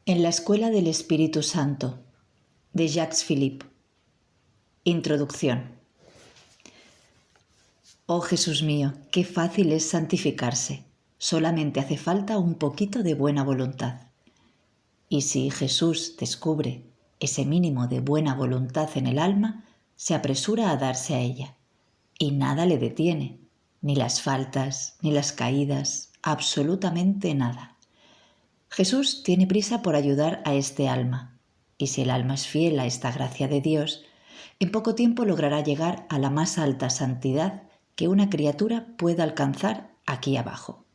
En la Escuela del Espíritu Santo, de Jacques Philippe. Introducción. Oh Jesús mío, qué fácil es santificarse. Solamente hace falta un poquito de buena voluntad. Y si Jesús descubre ese mínimo de buena voluntad en el alma, se apresura a darse a ella. Y nada le detiene, ni las faltas, ni las caídas, absolutamente nada. Jesús tiene prisa por ayudar a este alma, y si el alma es fiel a esta gracia de Dios, en poco tiempo logrará llegar a la más alta santidad que una criatura pueda alcanzar aquí abajo.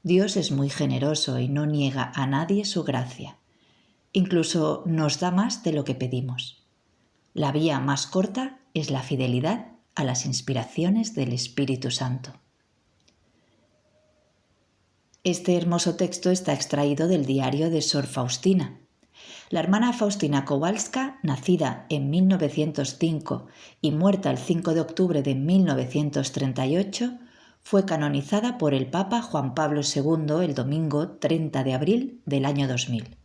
Dios es muy generoso y no niega a nadie su gracia. Incluso nos da más de lo que pedimos. La vía más corta es la fidelidad a las inspiraciones del Espíritu Santo. Este hermoso texto está extraído del diario de Sor Faustina. La hermana Faustina Kowalska, nacida en 1905 y muerta el 5 de octubre de 1938, fue canonizada por el Papa Juan Pablo II el domingo 30 de abril del año 2000.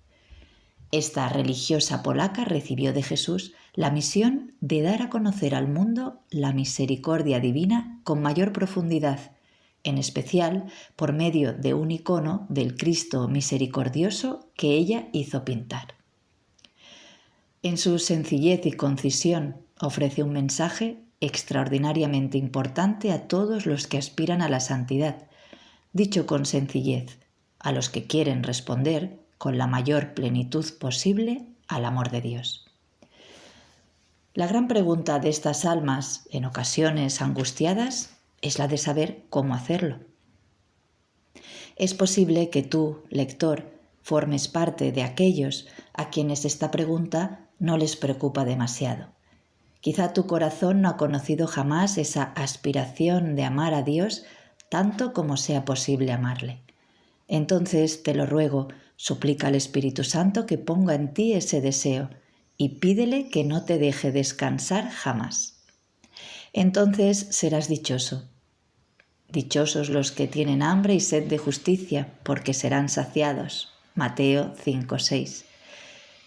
Esta religiosa polaca recibió de Jesús la misión de dar a conocer al mundo la misericordia divina con mayor profundidad, en especial por medio de un icono del Cristo misericordioso que ella hizo pintar. En su sencillez y concisión ofrece un mensaje extraordinariamente importante a todos los que aspiran a la santidad, dicho con sencillez, a los que quieren responder con la mayor plenitud posible al amor de Dios. La gran pregunta de estas almas, en ocasiones angustiadas, es la de saber cómo hacerlo. Es posible que tú, lector, formes parte de aquellos a quienes esta pregunta no les preocupa demasiado. Quizá tu corazón no ha conocido jamás esa aspiración de amar a Dios tanto como sea posible amarle. Entonces, te lo ruego, suplica al Espíritu Santo que ponga en ti ese deseo y pídele que no te deje descansar jamás. Entonces serás dichoso. Dichosos los que tienen hambre y sed de justicia, porque serán saciados. Mateo 5:6.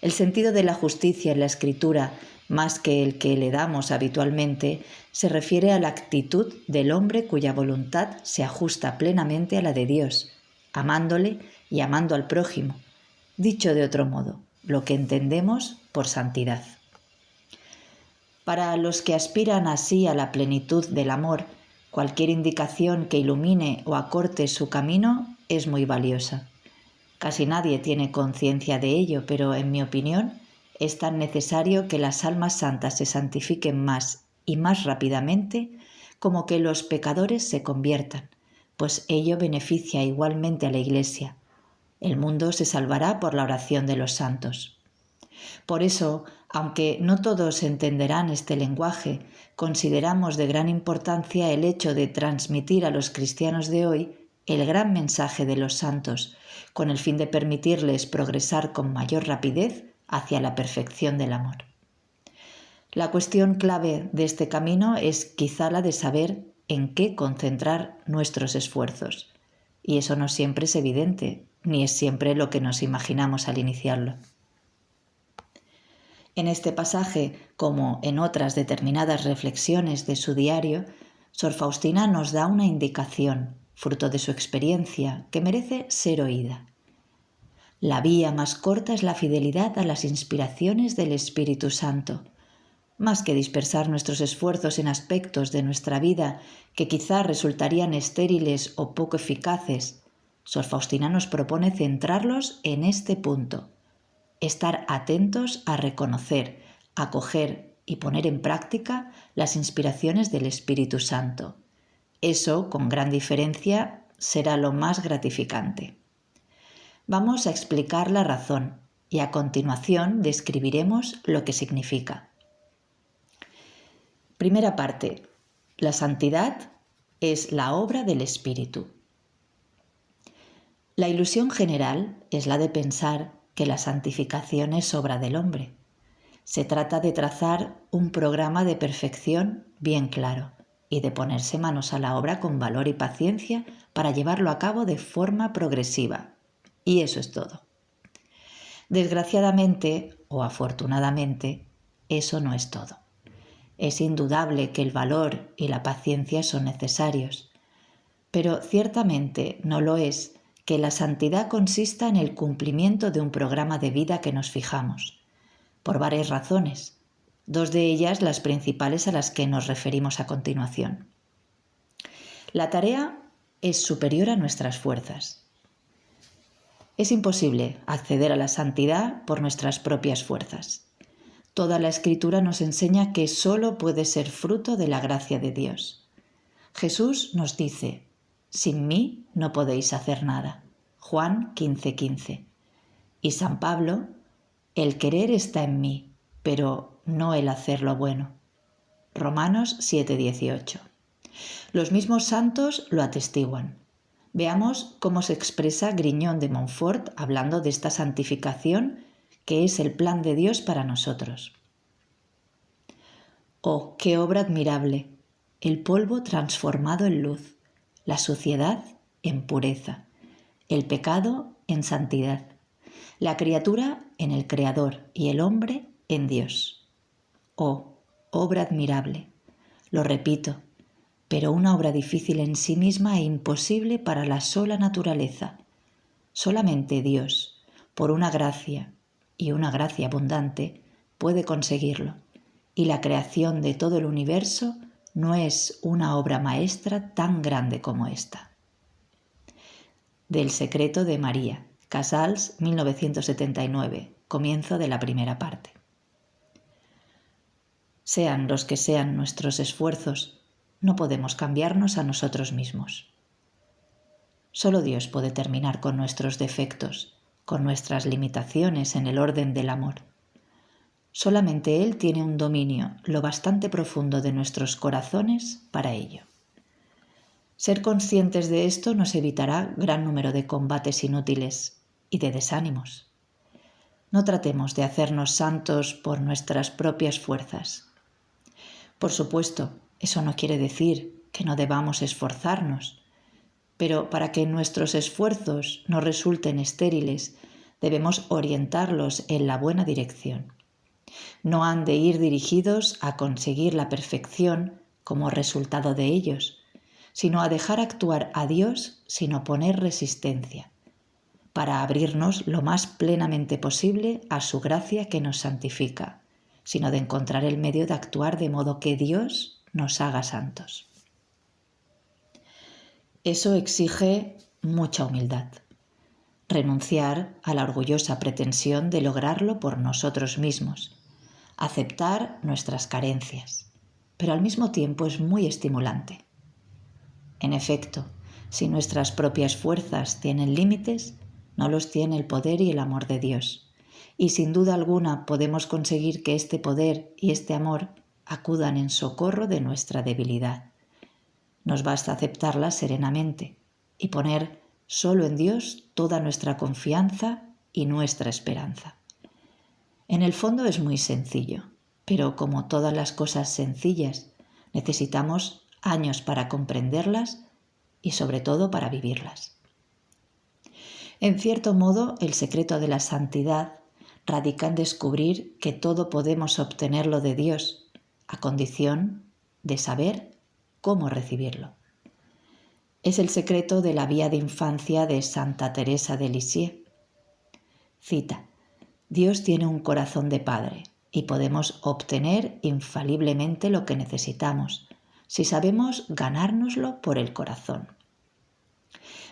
El sentido de la justicia en la Escritura, más que el que le damos habitualmente, se refiere a la actitud del hombre cuya voluntad se ajusta plenamente a la de Dios, amándole y amando al prójimo. Dicho de otro modo, lo que entendemos por santidad. Para los que aspiran así a la plenitud del amor, cualquier indicación que ilumine o acorte su camino es muy valiosa. Casi nadie tiene conciencia de ello, pero en mi opinión es tan necesario que las almas santas se santifiquen más y más rápidamente como que los pecadores se conviertan, pues ello beneficia igualmente a la Iglesia. El mundo se salvará por la oración de los santos. Por eso, aunque no todos entenderán este lenguaje, consideramos de gran importancia el hecho de transmitir a los cristianos de hoy el gran mensaje de los santos, con el fin de permitirles progresar con mayor rapidez hacia la perfección del amor. La cuestión clave de este camino es quizá la de saber en qué concentrar nuestros esfuerzos, y eso no siempre es evidente, ni es siempre lo que nos imaginamos al iniciarlo. En este pasaje, como en otras determinadas reflexiones de su diario, Sor Faustina nos da una indicación, fruto de su experiencia, que merece ser oída. La vía más corta es la fidelidad a las inspiraciones del Espíritu Santo. Más que dispersar nuestros esfuerzos en aspectos de nuestra vida que quizá resultarían estériles o poco eficaces, Sor Faustina nos propone centrarlos en este punto. Estar atentos a reconocer, acoger y poner en práctica las inspiraciones del Espíritu Santo. Eso, con gran diferencia, será lo más gratificante. Vamos a explicar la razón y a continuación describiremos lo que significa. Primera parte. La santidad es la obra del Espíritu. La ilusión general es la de pensar que la santificación es obra del hombre. Se trata de trazar un programa de perfección bien claro y de ponerse manos a la obra con valor y paciencia para llevarlo a cabo de forma progresiva. Y eso es todo. Desgraciadamente o afortunadamente, eso no es todo. Es indudable que el valor y la paciencia son necesarios, pero ciertamente no lo es que la santidad consista en el cumplimiento de un programa de vida que nos fijamos, por varias razones, dos de ellas las principales a las que nos referimos a continuación. La tarea es superior a nuestras fuerzas. Es imposible acceder a la santidad por nuestras propias fuerzas. Toda la Escritura nos enseña que solo puede ser fruto de la gracia de Dios. Jesús nos dice: sin mí no podéis hacer nada. Juan 15:15. Y San Pablo: el querer está en mí, pero no el hacer lo bueno. Romanos 7:18. Los mismos santos lo atestiguan. Veamos cómo se expresa Grignon de Montfort hablando de esta santificación que es el plan de Dios para nosotros. Oh, qué obra admirable, el polvo transformado en luz, la suciedad en pureza, el pecado en santidad, la criatura en el Creador y el hombre en Dios. Oh, obra admirable, lo repito, pero una obra difícil en sí misma e imposible para la sola naturaleza. Solamente Dios, por una gracia, y una gracia abundante, puede conseguirlo, y la creación de todo el universo no es una obra maestra tan grande como esta. Del secreto de María, Casals, 1979, comienzo de la primera parte. Sean los que sean nuestros esfuerzos, no podemos cambiarnos a nosotros mismos. Solo Dios puede terminar con nuestros defectos, con nuestras limitaciones en el orden del amor. Solamente Él tiene un dominio lo bastante profundo de nuestros corazones para ello. Ser conscientes de esto nos evitará gran número de combates inútiles y de desánimos. No tratemos de hacernos santos por nuestras propias fuerzas. Por supuesto, eso no quiere decir que no debamos esforzarnos, pero para que nuestros esfuerzos no resulten estériles, debemos orientarlos en la buena dirección. No han de ir dirigidos a conseguir la perfección como resultado de ellos, sino a dejar actuar a Dios sin oponer resistencia, para abrirnos lo más plenamente posible a su gracia que nos santifica, sino de encontrar el medio de actuar de modo que Dios nos haga santos. Eso exige mucha humildad. Renunciar a la orgullosa pretensión de lograrlo por nosotros mismos, aceptar nuestras carencias, pero al mismo tiempo es muy estimulante. En efecto, si nuestras propias fuerzas tienen límites, no los tiene el poder y el amor de Dios, y sin duda alguna podemos conseguir que este poder y este amor acudan en socorro de nuestra debilidad. Nos basta aceptarla serenamente y poner solo en Dios toda nuestra confianza y nuestra esperanza. En el fondo es muy sencillo, pero como todas las cosas sencillas, necesitamos años para comprenderlas y sobre todo para vivirlas. En cierto modo, el secreto de la santidad radica en descubrir que todo podemos obtenerlo de Dios, a condición de saber cómo recibirlo. Es el secreto de la vía de infancia de Santa Teresa de Lisieux. Cita: Dios tiene un corazón de padre y podemos obtener infaliblemente lo que necesitamos si sabemos ganárnoslo por el corazón.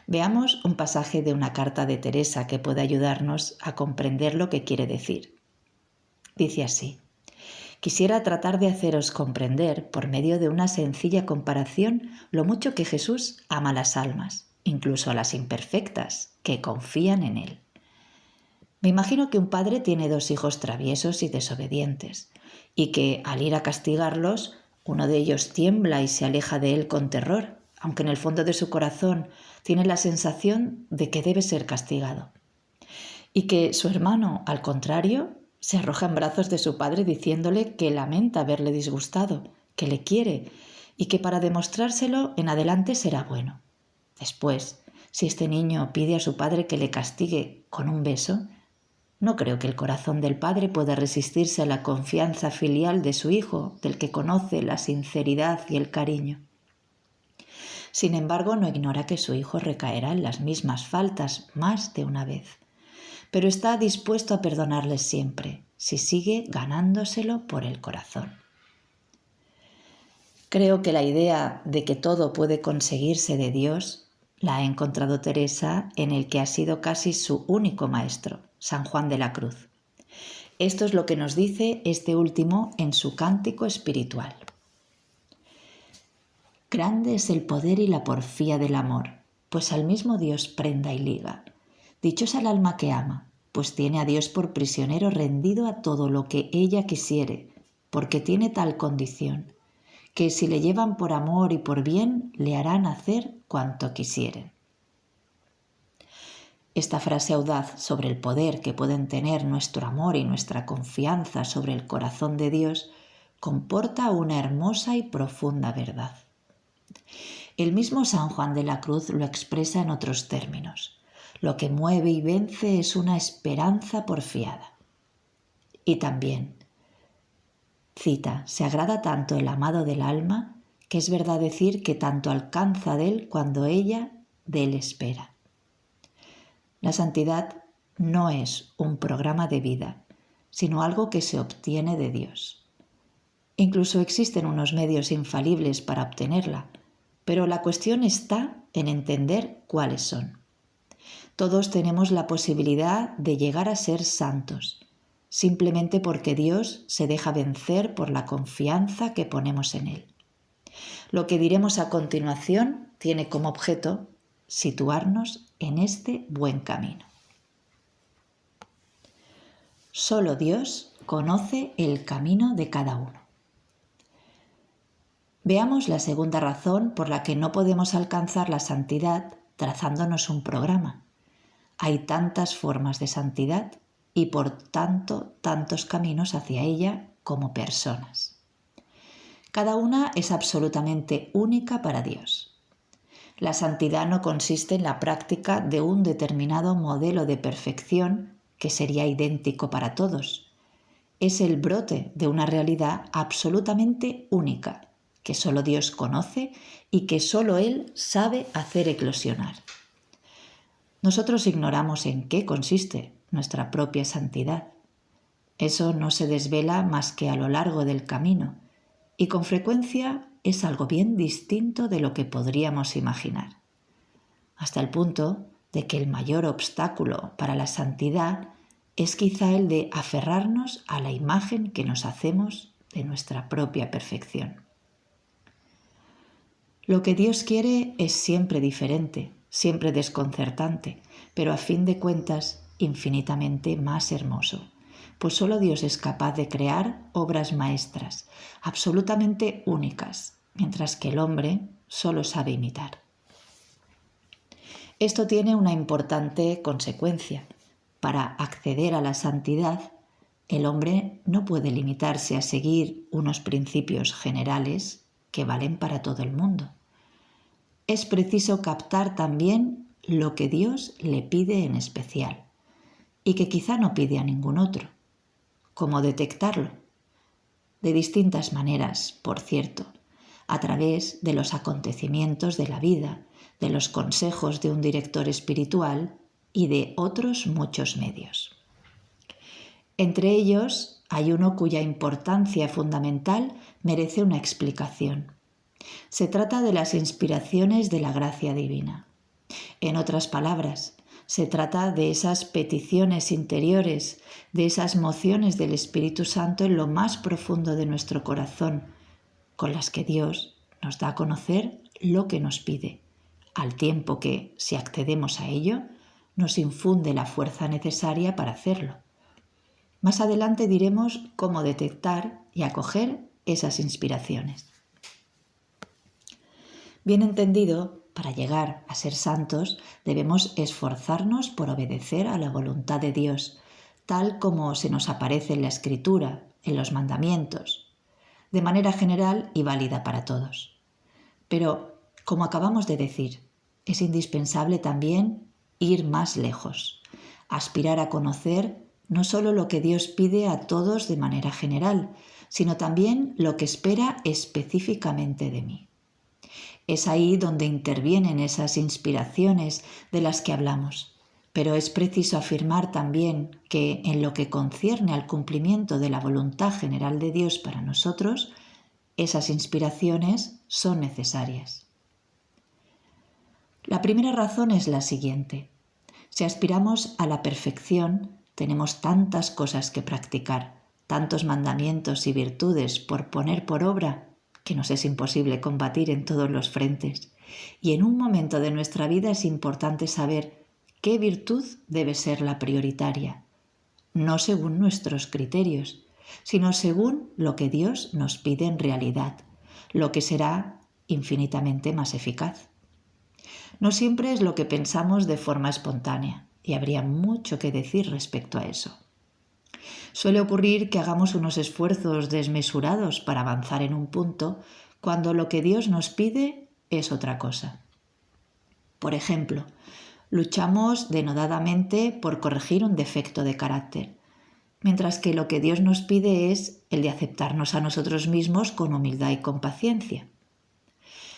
Veamos un pasaje de una carta de Teresa que puede ayudarnos a comprender lo que quiere decir. Dice así: quisiera tratar de haceros comprender, por medio de una sencilla comparación, lo mucho que Jesús ama a las almas, incluso a las imperfectas, que confían en Él. Me imagino que un padre tiene dos hijos traviesos y desobedientes, y que, al ir a castigarlos, uno de ellos tiembla y se aleja de él con terror, aunque en el fondo de su corazón tiene la sensación de que debe ser castigado. Y que su hermano, al contrario, se arroja en brazos de su padre diciéndole que lamenta haberle disgustado, que le quiere y que para demostrárselo en adelante será bueno. Después, si este niño pide a su padre que le castigue con un beso, No creo que el corazón del padre pueda resistirse a la confianza filial de su hijo, del que conoce la sinceridad y el cariño. Sin embargo, no ignora que su hijo recaerá en las mismas faltas más de una vez, pero está dispuesto a perdonarles siempre, si sigue ganándoselo por el corazón. Creo que la idea de que todo puede conseguirse de Dios la ha encontrado Teresa en el que ha sido casi su único maestro, San Juan de la Cruz. Esto es lo que nos dice este último en su cántico espiritual. Grande es el poder y la porfía del amor, pues al mismo Dios prenda y liga. Dichosa el alma que ama, pues tiene a Dios por prisionero rendido a todo lo que ella quisiere, porque tiene tal condición, que si le llevan por amor y por bien, le harán hacer cuanto quisieren. Esta frase audaz sobre el poder que pueden tener nuestro amor y nuestra confianza sobre el corazón de Dios comporta una hermosa y profunda verdad. El mismo San Juan de la Cruz lo expresa en otros términos. Lo que mueve y vence es una esperanza porfiada. Y también, cita, se agrada tanto el amado del alma que es verdad decir que tanto alcanza de él cuando ella de él espera. La santidad no es un programa de vida, sino algo que se obtiene de Dios. Incluso existen unos medios infalibles para obtenerla, pero la cuestión está en entender cuáles son. Todos tenemos la posibilidad de llegar a ser santos, simplemente porque Dios se deja vencer por la confianza que ponemos en Él. Lo que diremos a continuación tiene como objeto situarnos en este buen camino. Solo Dios conoce el camino de cada uno. Veamos la segunda razón por la que no podemos alcanzar la santidad trazándonos un programa. Hay tantas formas de santidad y por tanto tantos caminos hacia ella como personas. Cada una es absolutamente única para Dios. La santidad no consiste en la práctica de un determinado modelo de perfección que sería idéntico para todos. Es el brote de una realidad absolutamente única, que solo Dios conoce y que solo Él sabe hacer eclosionar. Nosotros ignoramos en qué consiste nuestra propia santidad. Eso no se desvela más que a lo largo del camino y con frecuencia es algo bien distinto de lo que podríamos imaginar, hasta el punto de que el mayor obstáculo para la santidad es quizá el de aferrarnos a la imagen que nos hacemos de nuestra propia perfección. Lo que Dios quiere es siempre diferente, siempre desconcertante, pero a fin de cuentas infinitamente más hermoso, pues solo Dios es capaz de crear obras maestras, absolutamente únicas, mientras que el hombre solo sabe imitar. Esto tiene una importante consecuencia. Para acceder a la santidad, el hombre no puede limitarse a seguir unos principios generales que valen para todo el mundo. Es preciso captar también lo que Dios le pide en especial y que quizá no pide a ningún otro. ¿Cómo detectarlo? De distintas maneras, por cierto, a través de los acontecimientos de la vida, de los consejos de un director espiritual y de otros muchos medios. Entre ellos hay uno cuya importancia fundamental merece una explicación. Se trata de las inspiraciones de la gracia divina. En otras palabras, se trata de esas peticiones interiores, de esas mociones del Espíritu Santo en lo más profundo de nuestro corazón, con las que Dios nos da a conocer lo que nos pide, al tiempo que, si accedemos a ello, nos infunde la fuerza necesaria para hacerlo. Más adelante diremos cómo detectar y acoger esas inspiraciones. Bien entendido, para llegar a ser santos debemos esforzarnos por obedecer a la voluntad de Dios, tal como se nos aparece en la Escritura, en los mandamientos, de manera general y válida para todos. Pero, como acabamos de decir, es indispensable también ir más lejos, aspirar a conocer no solo lo que Dios pide a todos de manera general, sino también lo que espera específicamente de mí. Es ahí donde intervienen esas inspiraciones de las que hablamos, pero es preciso afirmar también que en lo que concierne al cumplimiento de la voluntad general de Dios para nosotros, esas inspiraciones son necesarias. La primera razón es la siguiente. Si aspiramos a la perfección, tenemos tantas cosas que practicar, tantos mandamientos y virtudes por poner por obra, que nos es imposible combatir en todos los frentes. Y en un momento de nuestra vida es importante saber qué virtud debe ser la prioritaria, no según nuestros criterios, sino según lo que Dios nos pide en realidad, lo que será infinitamente más eficaz. No siempre es lo que pensamos de forma espontánea, y habría mucho que decir respecto a eso. Suele ocurrir que hagamos unos esfuerzos desmesurados para avanzar en un punto, cuando lo que Dios nos pide es otra cosa. Por ejemplo, luchamos denodadamente por corregir un defecto de carácter, mientras que lo que Dios nos pide es el de aceptarnos a nosotros mismos con humildad y con paciencia.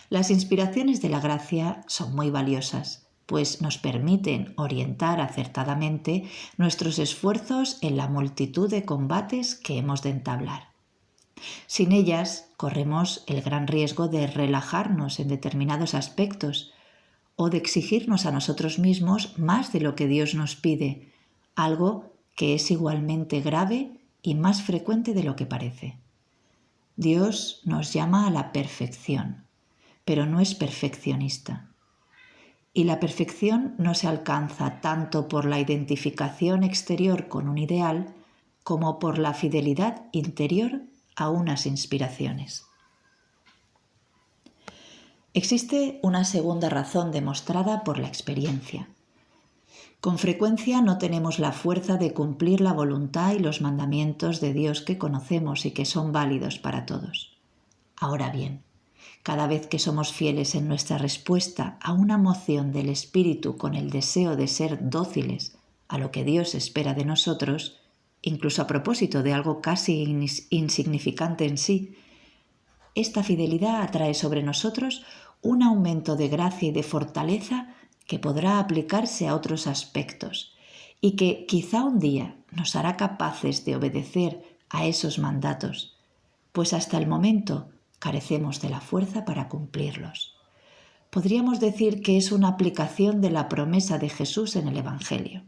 Las inspiraciones de la gracia son muy valiosas, pues nos permiten orientar acertadamente nuestros esfuerzos en la multitud de combates que hemos de entablar. Sin ellas, corremos el gran riesgo de relajarnos en determinados aspectos o de exigirnos a nosotros mismos más de lo que Dios nos pide, algo que es igualmente grave y más frecuente de lo que parece. Dios nos llama a la perfección, pero no es perfeccionista. Y la perfección no se alcanza tanto por la identificación exterior con un ideal como por la fidelidad interior a unas inspiraciones. Existe una segunda razón demostrada por la experiencia. Con frecuencia no tenemos la fuerza de cumplir la voluntad y los mandamientos de Dios que conocemos y que son válidos para todos. Ahora bien, cada vez que somos fieles en nuestra respuesta a una moción del Espíritu con el deseo de ser dóciles a lo que Dios espera de nosotros, incluso a propósito de algo casi insignificante en sí, esta fidelidad atrae sobre nosotros un aumento de gracia y de fortaleza que podrá aplicarse a otros aspectos y que quizá un día nos hará capaces de obedecer a esos mandatos, pues hasta el momento carecemos de la fuerza para cumplirlos. Podríamos decir que es una aplicación de la promesa de Jesús en el Evangelio.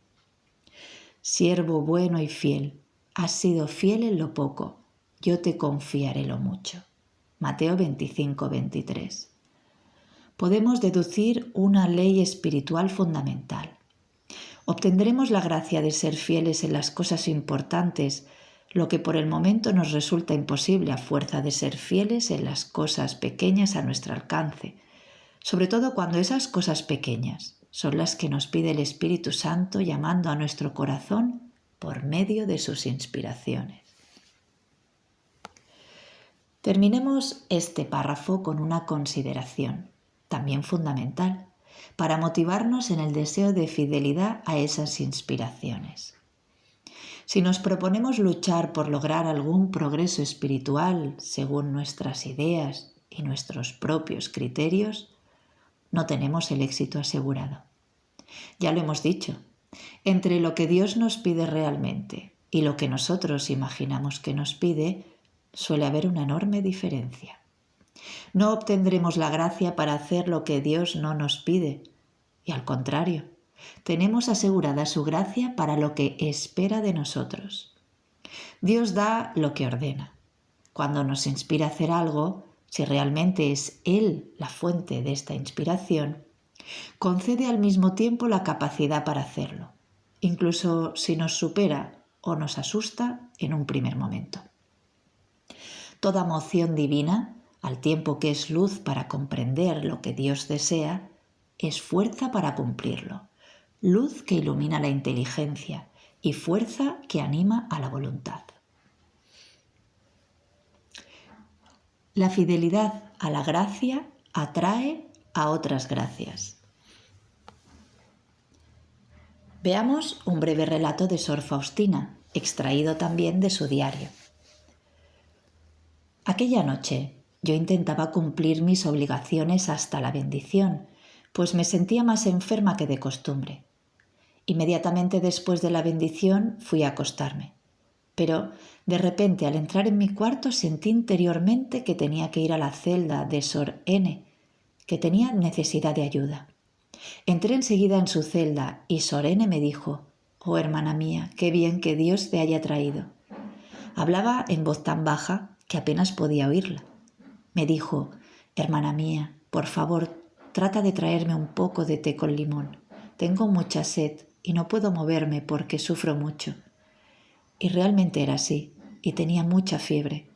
Siervo bueno y fiel, has sido fiel en lo poco, yo te confiaré lo mucho. Mateo 25-23. Podemos deducir una ley espiritual fundamental. Obtendremos la gracia de ser fieles en las cosas importantes, lo que por el momento nos resulta imposible a fuerza de ser fieles en las cosas pequeñas a nuestro alcance, sobre todo cuando esas cosas pequeñas son las que nos pide el Espíritu Santo llamando a nuestro corazón por medio de sus inspiraciones. Terminemos este párrafo con una consideración, también fundamental, para motivarnos en el deseo de fidelidad a esas inspiraciones. Si nos proponemos luchar por lograr algún progreso espiritual según nuestras ideas y nuestros propios criterios, no tenemos el éxito asegurado. Ya lo hemos dicho, entre lo que Dios nos pide realmente y lo que nosotros imaginamos que nos pide, suele haber una enorme diferencia. No obtendremos la gracia para hacer lo que Dios no nos pide, y al contrario, tenemos asegurada su gracia para lo que espera de nosotros. Dios da lo que ordena. Cuando nos inspira a hacer algo, si realmente es Él la fuente de esta inspiración, concede al mismo tiempo la capacidad para hacerlo, incluso si nos supera o nos asusta en un primer momento. Toda moción divina, al tiempo que es luz para comprender lo que Dios desea, es fuerza para cumplirlo, luz que ilumina la inteligencia y fuerza que anima a la voluntad. La fidelidad a la gracia atrae a otras gracias. Veamos un breve relato de Sor Faustina, extraído también de su diario. Aquella noche yo intentaba cumplir mis obligaciones hasta la bendición, pues me sentía más enferma que de costumbre. Inmediatamente después de la bendición fui a acostarme, pero de repente al entrar en mi cuarto sentí interiormente que tenía que ir a la celda de Sor N, que tenía necesidad de ayuda. Entré enseguida en su celda y Sor N me dijo: «Oh, hermana mía, qué bien que Dios te haya traído». Hablaba en voz tan baja que apenas podía oírla. Me dijo: «Hermana mía, por favor, trata de traerme un poco de té con limón. Tengo mucha sed y no puedo moverme porque sufro mucho». Y realmente era así, y tenía mucha fiebre.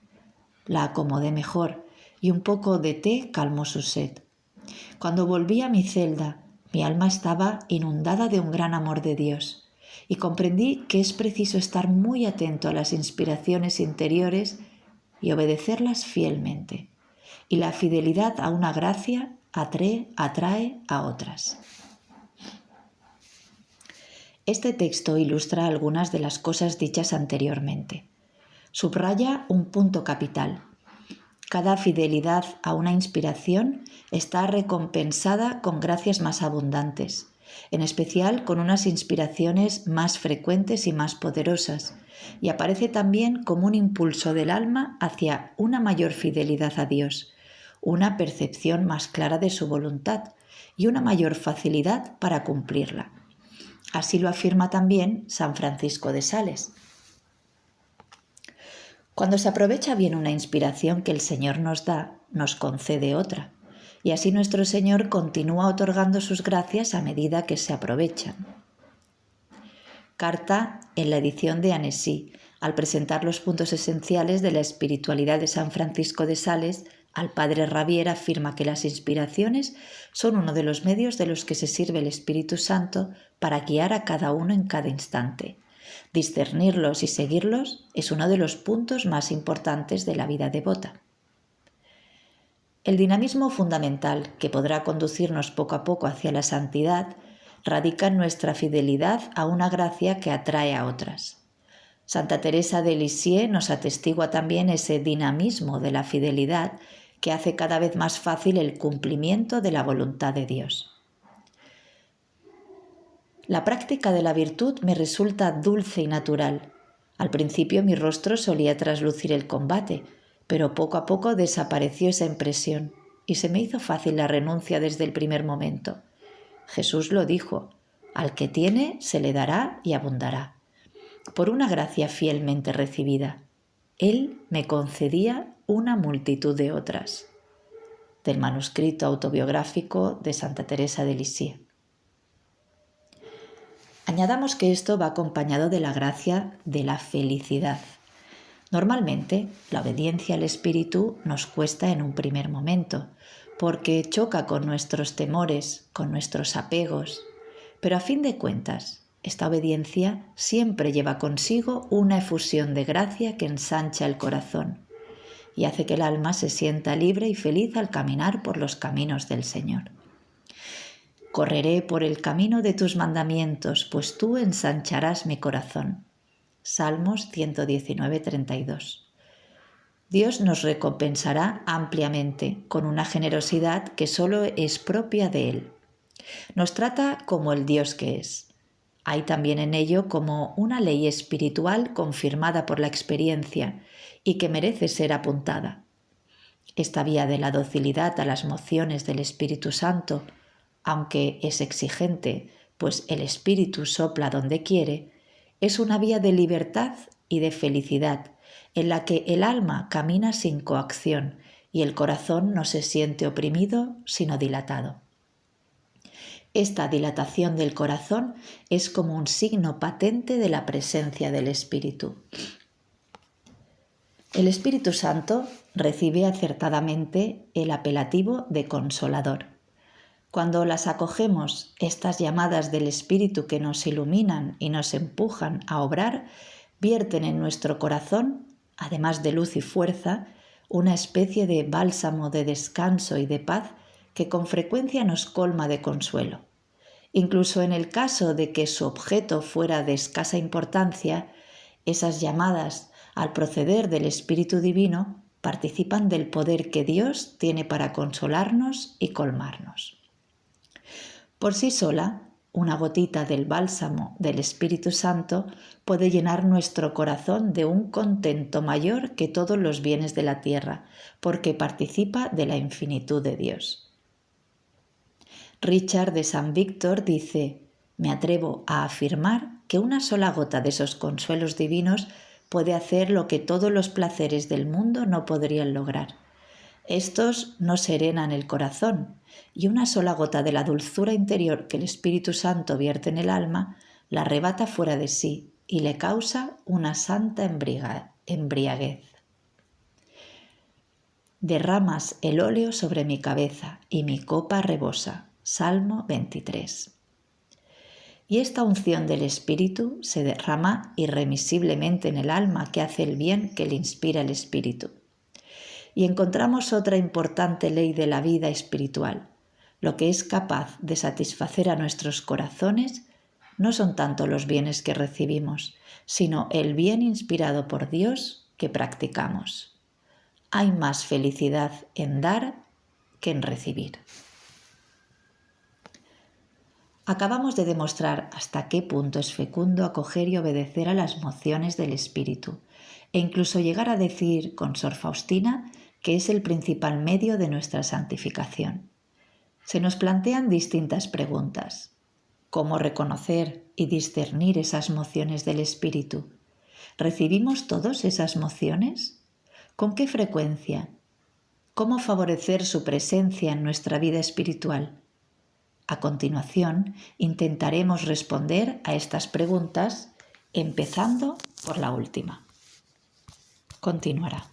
La acomodé mejor y un poco de té calmó su sed. Cuando volví a mi celda, mi alma estaba inundada de un gran amor de Dios y comprendí que es preciso estar muy atento a las inspiraciones interiores y obedecerlas fielmente. Y la fidelidad a una gracia atrae a otras. Este texto ilustra algunas de las cosas dichas anteriormente. Subraya un punto capital. Cada fidelidad a una inspiración está recompensada con gracias más abundantes, en especial con unas inspiraciones más frecuentes y más poderosas, y aparece también como un impulso del alma hacia una mayor fidelidad a Dios, una percepción más clara de su voluntad y una mayor facilidad para cumplirla. Así lo afirma también San Francisco de Sales. Cuando se aprovecha bien una inspiración que el Señor nos da, nos concede otra, y así nuestro Señor continúa otorgando sus gracias a medida que se aprovechan. Carta en la edición de Annecy, al presentar los puntos esenciales de la espiritualidad de San Francisco de Sales, al padre Ravier afirma que las inspiraciones son uno de los medios de los que se sirve el Espíritu Santo para guiar a cada uno en cada instante. Discernirlos y seguirlos es uno de los puntos más importantes de la vida devota. El dinamismo fundamental que podrá conducirnos poco a poco hacia la santidad radica en nuestra fidelidad a una gracia que atrae a otras. Santa Teresa de Lisieux nos atestigua también ese dinamismo de la fidelidad que hace cada vez más fácil el cumplimiento de la voluntad de Dios. La práctica de la virtud me resulta dulce y natural. Al principio mi rostro solía traslucir el combate, pero poco a poco desapareció esa impresión y se me hizo fácil la renuncia desde el primer momento. Jesús lo dijo: «Al que tiene se le dará y abundará». Por una gracia fielmente recibida, Él me concedía una multitud de otras. Del manuscrito autobiográfico de Santa Teresa de Lisieux. Añadamos que esto va acompañado de la gracia de la felicidad. Normalmente, la obediencia al Espíritu nos cuesta en un primer momento, porque choca con nuestros temores, con nuestros apegos, pero a fin de cuentas, esta obediencia siempre lleva consigo una efusión de gracia que ensancha el corazón y hace que el alma se sienta libre y feliz al caminar por los caminos del Señor. Correré por el camino de tus mandamientos, pues tú ensancharás mi corazón. Salmos 119, 32. Dios nos recompensará ampliamente con una generosidad que solo es propia de Él. Nos trata como el Dios que es. Hay también en ello como una ley espiritual confirmada por la experiencia y que merece ser apuntada. Esta vía de la docilidad a las mociones del Espíritu Santo, aunque es exigente, pues el Espíritu sopla donde quiere, es una vía de libertad y de felicidad, en la que el alma camina sin coacción y el corazón no se siente oprimido, sino dilatado. Esta dilatación del corazón es como un signo patente de la presencia del Espíritu. El Espíritu Santo recibe acertadamente el apelativo de Consolador. Cuando las acogemos, estas llamadas del Espíritu que nos iluminan y nos empujan a obrar, vierten en nuestro corazón, además de luz y fuerza, una especie de bálsamo de descanso y de paz que con frecuencia nos colma de consuelo. Incluso en el caso de que su objeto fuera de escasa importancia, esas llamadas al proceder del Espíritu Divino participan del poder que Dios tiene para consolarnos y colmarnos. Por sí sola, una gotita del bálsamo del Espíritu Santo puede llenar nuestro corazón de un contento mayor que todos los bienes de la tierra, porque participa de la infinitud de Dios. Richard de San Víctor dice: me atrevo a afirmar que una sola gota de esos consuelos divinos puede hacer lo que todos los placeres del mundo no podrían lograr. Estos no serenan el corazón, y una sola gota de la dulzura interior que el Espíritu Santo vierte en el alma la arrebata fuera de sí y le causa una santa embriaguez. Derramas el óleo sobre mi cabeza y mi copa rebosa. Salmo 23. Y esta unción del Espíritu se derrama irremisiblemente en el alma que hace el bien que le inspira el Espíritu. Y encontramos otra importante ley de la vida espiritual. Lo que es capaz de satisfacer a nuestros corazones no son tanto los bienes que recibimos, sino el bien inspirado por Dios que practicamos. Hay más felicidad en dar que en recibir. Acabamos de demostrar hasta qué punto es fecundo acoger y obedecer a las mociones del Espíritu, e incluso llegar a decir con Sor Faustina que es el principal medio de nuestra santificación. Se nos plantean distintas preguntas. ¿Cómo reconocer y discernir esas mociones del Espíritu? ¿Recibimos todos esas mociones? ¿Con qué frecuencia? ¿Cómo favorecer su presencia en nuestra vida espiritual? A continuación, intentaremos responder a estas preguntas, empezando por la última. Continuará.